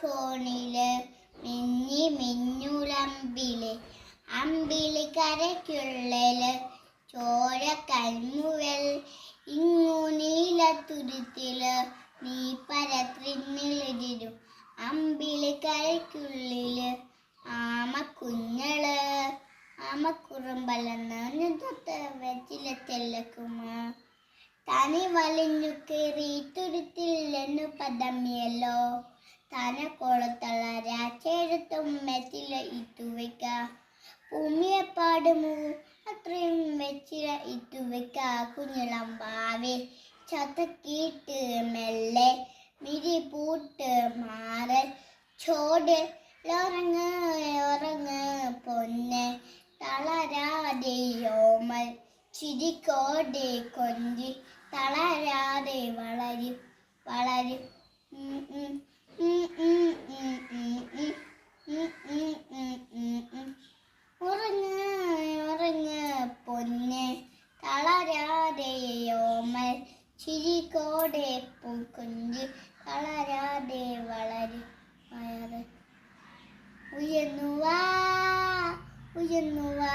കോണില് മിന്നി മിന്നുലമ്പിളി അമ്പിളി കരയ്ക്കുള്ളില് ചോര കൽമുവൽ ഇങ്ങു നീലത്തുരുത്തില് നീ പരത്തിന്നിളിരും അമ്പിളി കരയ്ക്കുള്ളില് ആമക്കുഞ്ഞള് ആമക്കുറുമ്പലെന്ന് തൊട്ട് വെച്ചിലെ തെല്ലക്കുമാ തനി വലിഞ്ഞു കയറി തുരുത്തില്ലെന്നു പദമിയല്ലോ തന കൊളത്തള രാച്ചെടുത്തും മെച്ചില ഇട്ടുവയ്ക്ക ഭൂമിയെ പാടുമോ അത്രയും വെച്ചില ഇട്ടുവയ്ക്ക കുഞ്ഞിളമ്പാവേ ചതക്കിയിട്ട് മെല്ലെ മിരി പൂട്ട് മാറൽ ചോട് ഉറങ്ങ് ഉറങ്ങ് പൊന്നെ തളരാതെയോമൽ ചിരിക്കോടെ കൊഞ്ചി തളരാതെ വളരും വളരും ഉറങ്ങ് ഉറങ്ങ് പൊന്നെ തളരാതെയോമൽ ചിരിക്കോടെ കൊഞ്ചി തളരാതെ വളരും ഉയർന്നുവാ ഉയർന്നുവാ